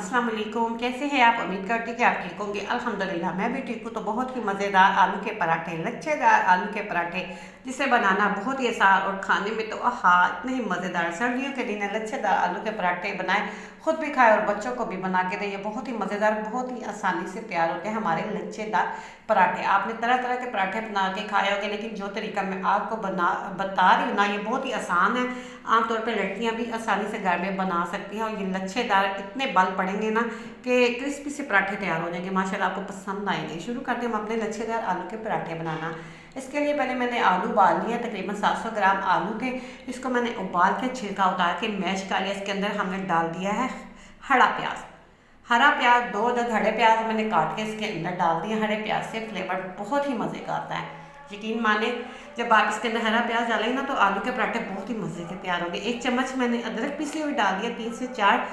अस्सलाम वालेकुम। कैसे हैं आप? उम्मीद करती कि आप ठीक होंगे। अल्हम्दुलिल्लाह मैं भी ठीक हूँ। तो बहुत ही मज़ेदार आलू के पराठे, लच्छेदार आलू के पराठे, जिसे बनाना बहुत ही आसान और खाने में तो आहा इतने ही मज़ेदार। सर्दियों के दिन लच्छेदार आलू के पराठे बनाएं, खुद भी खाएं और बच्चों को भी बना के दें। ये बहुत ही मज़ेदार, बहुत ही आसानी से तैयार होते हैं हमारे लच्छेदार पराठे। आपने तरह तरह के पराठे बना के खाए होंगे, लेकिन जो तरीका मैं आपको बता रही हूँ ना, ये बहुत ही आसान है। आमतौर पर लड़कियाँ भी आसानी से घर में बना सकती हैं और ये लच्छेदार इतने बल पड़ेंगे ना कि क्रिस्पी से पराठे तैयार हो जाएंगे। माशाल्लाह आपको पसंद आएंगे। शुरू करते हैं हम अपने लच्छेदार आलू के पराठे बनाना। इसके लिए पहले मैंने आलू उबाल लिया, तकरीबन 700 ग्राम आलू थे। इसको मैंने उबाल के छिलका उतार के मैश कर लिया। इसके अंदर हमने डाल दिया है हरा प्याज। हरा प्याज, 2 हरे प्याज मैंने काट के इसके अंदर डाल दिए। हरे प्याज से फ्लेवर बहुत ही मज़े का आता है। यकीन माने, जब आप इसके अंदर हरा प्याज डालेंगे ना तो आलू के पराठे बहुत ही मज़े के तैयार होंगे। 1 चम्मच मैंने अदरक पीसी हुई डाल दिया। 3 से 4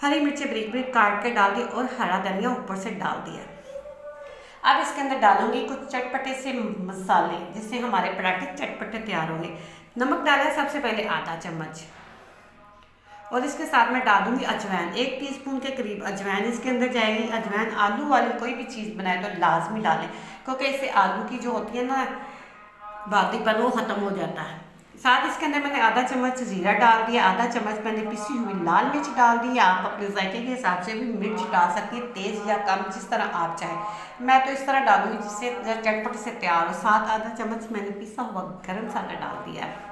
हरी मिर्चें ब्रिक ब्रिक काट के डाल दी और हरा धनिया ऊपर से डाल दिया। अब इसके अंदर डालूंगी कुछ चटपटे से मसाले, जिससे हमारे पराठे चटपटे तैयार होंगे। नमक डाला सबसे पहले आधा चम्मच, और इसके साथ मैं डाल दूंगी अजवाइन। 1 टीस्पून के करीब अजवाइन इसके अंदर जाएगी। अजवाइन आलू वाली कोई भी चीज़ बनाए तो लाजमी डालें, क्योंकि इससे आलू की जो होती है ना बादीपन, वो ख़त्म हो जाता है। साथ इसके अंदर मैंने आधा चम्मच ज़ीरा डाल दिया। आधा चम्मच मैंने पिसी हुई लाल मिर्च डाल दी। आप अपने जायके के हिसाब से भी मिर्च डाल सकती हैं, तेज़ या कम, जिस तरह आप चाहें। मैं तो इस तरह डालूंगी जिससे चटपट से तैयार हो। साथ आधा चम्मच मैंने पिसा हुआ गर्म मसाला डाल दिया है।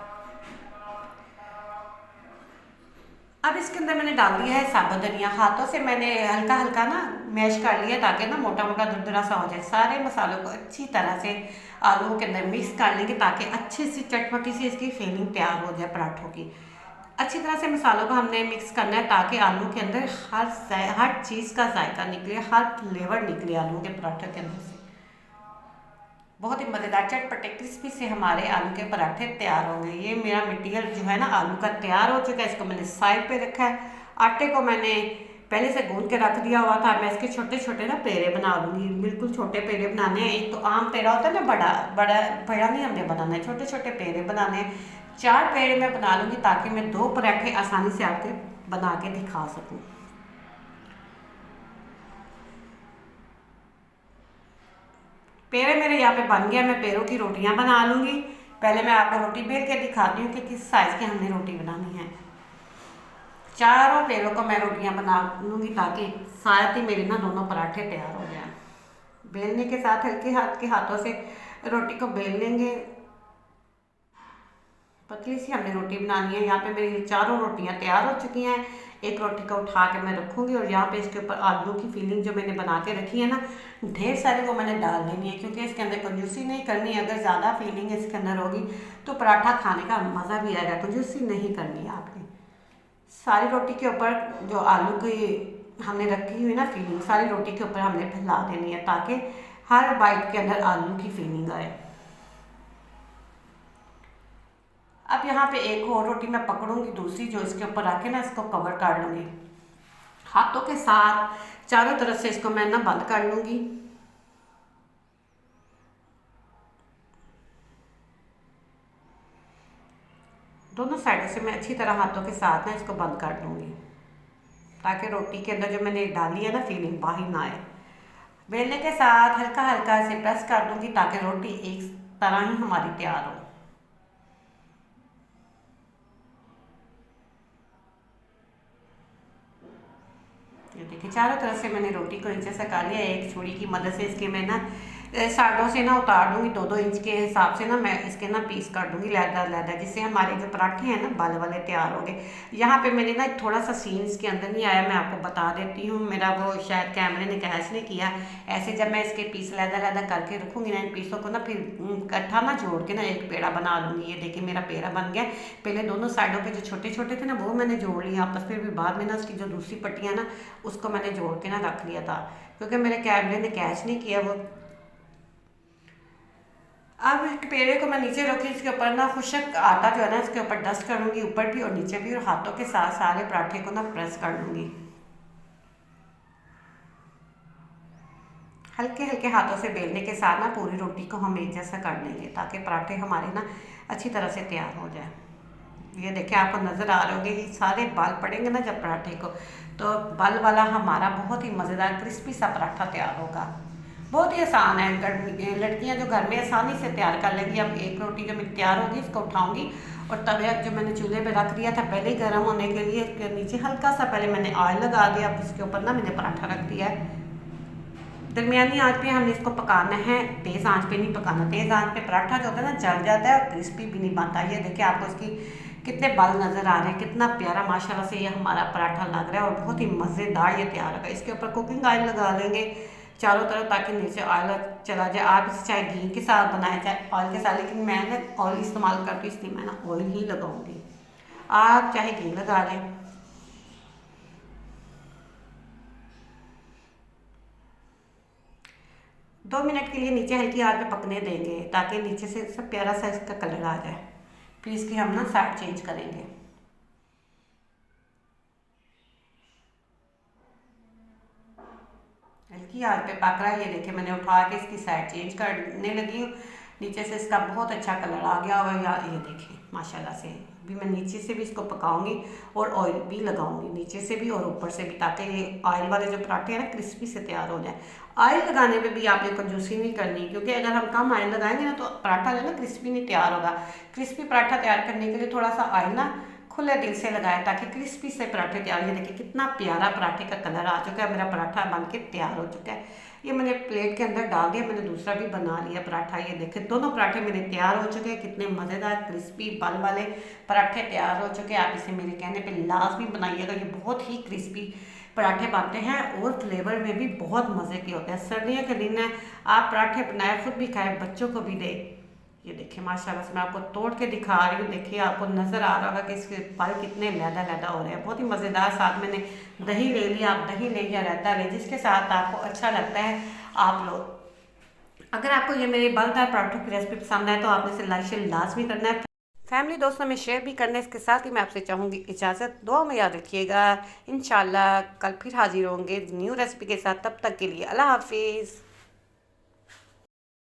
अब इसके अंदर मैंने डाल दिया है साबुत धनिया। हाथों से मैंने हल्का हल्का ना मैश कर लिया, ताकि ना मोटा मोटा दुरदुरा सा हो जाए। सारे मसालों को अच्छी तरह से आलू के अंदर मिक्स कर लेंगे, ताकि अच्छी सी चटपटी सी इसकी फिलिंग तैयार हो जाए पराठों की। अच्छी तरह से मसालों को हमने मिक्स करना है, ताकि आलू के अंदर हर चीज़ का जायका निकले, हर फ्लेवर निकले आलू के पराठे के अंदर से। बहुत ही मज़ेदार चटपटे क्रिस्पी से हमारे आलू के पराठे तैयार होंगे। ये मेरा मटीरियल जो है ना आलू का तैयार हो चुका है। इसको मैंने साइड पे रखा है। आटे को मैंने पहले से गूंद के रख दिया हुआ था। मैं इसके छोटे छोटे ना पेड़े बना लूँगी। बिल्कुल छोटे पेड़े बनाने हैं। एक तो आम पेड़ा होता है ना, बड़ा बड़ा बड़ा नहीं हमने बनाना है, छोटे छोटे पेड़े बनाने हैं। 4 पेड़े मैं बना लूँगी, ताकि मैं 2 पराठे आसानी से आपके बना के दिखा सकूँ। पेड़े मेरे यहाँ पे बन गया। मैं पेड़ों की रोटियां बना लूँगी। पहले मैं आपको रोटी बेल के दिखाती हूँ कि किस साइज़ की हमने रोटी बनानी है। चारों पेड़ों को मैं रोटियां बना लूँगी, ताकि साथ ही मेरे ना दोनों पराठे तैयार हो जाएं। बेलने के साथ हल्के हाथ के हाथों से रोटी को बेल लेंगे। पतली सी हमने रोटी बनानी है। यहाँ पे मेरी चारों रोटियां तैयार हो चुकी हैं। एक रोटी को उठा के मैं रखूँगी, और यहाँ पे इसके ऊपर आलू की फिलिंग जो मैंने बना के रखी है ना, ढेर सारी वो मैंने डाल देनी है, क्योंकि इसके अंदर कंजूसी नहीं करनी। अगर ज़्यादा फिलिंग इसके अंदर होगी तो पराठा खाने का मज़ा भी आएगा। कंजूसी नहीं करनी है आपने। सारी रोटी के ऊपर जो आलू की हमने रखी हुई ना फिलिंग, सारी रोटी के ऊपर हमने फैला देनी है, ताकि हर बाइट के अंदर आलू की फिलिंग आए। अब यहाँ पे एक और रोटी मैं पकड़ूंगी, दूसरी जो इसके ऊपर रखे ना, इसको कवर कर लूँगी हाथों के साथ। चारों तरफ से इसको मैं ना बंद कर लूँगी। दोनों साइडों से मैं अच्छी तरह हाथों के साथ ना इसको बंद कर लूँगी, ताकि रोटी के अंदर जो मैंने डाली है ना फिलिंग बाहर ना आए। बेलने के साथ हल्का हल्का से प्रेस कर दूँगी, ताकि रोटी एक तरह ही हमारी तैयार हो। ये देखिए, चारों तरफ से मैंने रोटी को नीचे से कर लिया। एक छुरी की मदद से इसके मैं ना साइडों से ना उतार दूंगी। 2-2 इंच के हिसाब से ना मैं इसके ना पीस कर दूंगी, लहदा लहदा, जिससे हमारे जो पराठे हैं ना बाल वाले तैयार हो गए। यहाँ पे मैंने ना थोड़ा सा सीन इसके अंदर नहीं आया, मैं आपको बता देती हूँ। मेरा वो शायद कैमरे ने कैच नहीं किया। ऐसे जब मैं इसके पीस लहदा लहदा करके रखूँगी ना, इन पीसों को ना फिर इकट्ठा ना जोड़ के ना एक पेड़ा बना लूँगी। ये देखिए मेरा पेड़ा बन गया। पहले दोनों साइडों पे जो छोटे छोटे थे ना, वो मैंने जोड़ लिया आपस में। भी बाद में ना उसकी जो दूसरी पट्टियाँ ना, उसको मैंने जोड़ के ना रख लिया था, क्योंकि मेरे कैमरे ने कैच नहीं किया वो। अब पेड़े को मैं नीचे रखी, इसके ऊपर ना खुशक आटा जो है ना इसके ऊपर डस्ट करूँगी, ऊपर भी और नीचे भी, और हाथों के साथ सारे पराठे को ना प्रेस कर लूँगी। हल्के हल्के हाथों से बेलने के साथ ना पूरी रोटी को हम एक जैसा कर लेंगे, ताकि पराठे हमारे ना अच्छी तरह से तैयार हो जाए। ये देखिए आपको नज़र आ रहे होंगे, ये सारे बाल पड़ेंगे ना जब पराठे को, तो बाल वाला हमारा बहुत ही मज़ेदार क्रिस्पी सा पराठा तैयार होगा। बहुत ही आसान है, लड़कियां जो घर में आसानी से तैयार कर लेंगी। अब एक रोटी जो मेरी तैयार होगी इसको उठाऊंगी और तवे जो मैंने चूल्हे पे रख दिया था पहले ही गर्म होने के लिए, इसके नीचे हल्का सा पहले मैंने ऑयल लगा दिया, अब इसके ऊपर ना मैंने पराठा रख दिया है। दरमियानी आंच पे हमने इसको पकाना है, तेज़ आंच पे नहीं पकाना। तेज़ आंच पे पराठा जो होता है ना जल जाता है और क्रिस्पी भी नहीं बनता। ये देखिए आपको इसकी कितने बाल नज़र आ रहे हैं, कितना प्यारा माशाल्लाह से ये हमारा पराठा लग रहा है और बहुत ही मज़ेदार ये तैयार होगा। इसके ऊपर कुकिंग ऑयल लगा लेंगे चारों तरफ ताकि नीचे ऑयल चला जाए। आप इसे चाहे घी के साथ बनाए चाहे ऑयल के साथ, लेकिन मैं ना ऑयल इस्तेमाल करती हूँ इसलिए मैं ना ऑयल ही लगाऊंगी, आप चाहे घी लगा लें। 2 मिनट के लिए नीचे हल्की आंच पे पकने देंगे ताकि नीचे से सब प्यारा सा इसका कलर आ जाए। फिर इसकी हम ना साइड चेंज करेंगे। हल्की आंच पे पक रहा है, ये देखिए मैंने उठा के इसकी साइड चेंज करने लगी हूँ। नीचे से इसका बहुत अच्छा कलर आ गया और ये देखिए माशाल्लाह से। अभी मैं नीचे से भी इसको पकाऊंगी और ऑयल भी लगाऊंगी नीचे से भी और ऊपर से भी, ताकि ये ऑयल वाले जो पराठे हैं ना क्रिस्पी से तैयार हो जाए। ऑयल लगाने पे भी आपने कंजूसी नहीं करनी, क्योंकि अगर हम कम ऑयल लगाएंगे ना तो पराठा जो है ना क्रिस्पी नहीं तैयार होगा। क्रिस्पी पराठा तैयार करने के लिए थोड़ा सा ऑयल ना खुले दिल से लगाएं ताकि क्रिस्पी से पराठे तैयार। ये देखिए कितना प्यारा पराठे का कलर आ चुका है, मेरा पराठा बन के तैयार हो चुका है। ये मैंने प्लेट के अंदर डाल दिया, मैंने दूसरा भी बना लिया पराठा। ये देखिए दोनों पराठे मेरे तैयार हो चुके हैं, कितने मज़ेदार क्रिस्पी बाल वाले पराठे तैयार हो चुके हैं। आप इसे मेरे कहने पे लाजमी बनाइएगा, ये बहुत ही क्रिस्पी पराठे बनते हैं और फ्लेवर में भी बहुत मज़े के होते हैं। सर्दियों के दिन है, आप पराठे बनाए, खुद भी खाएं, बच्चों को भी दें। ये देखिए माशाल्लाह से मैं आपको तोड़ के दिखा रही हूँ, देखिए आपको नज़र आ रहा होगा कि इसके बाल कितने लैदा लैदा हो रहे हैं, बहुत ही मज़ेदार। साथ मैंने दही ले लिया, आप दही ले या रायता ले, जिसके साथ आपको अच्छा लगता है आप लोग। अगर आपको ये मेरे बालदार पराठों की रेसिपी पसंद आए तो आपने इसे लाइक शेयर लाजमी करना है, फैमिली दोस्तों में शेयर भी करना है। इसके साथ ही मैं आपसे चाहूँगी इजाज़त, दुआ में याद रखिएगा। इंशाल्लाह कल फिर हाजिर होंगे न्यू रेसिपी के साथ, तब तक के लिए अल्लाह हाफिज़।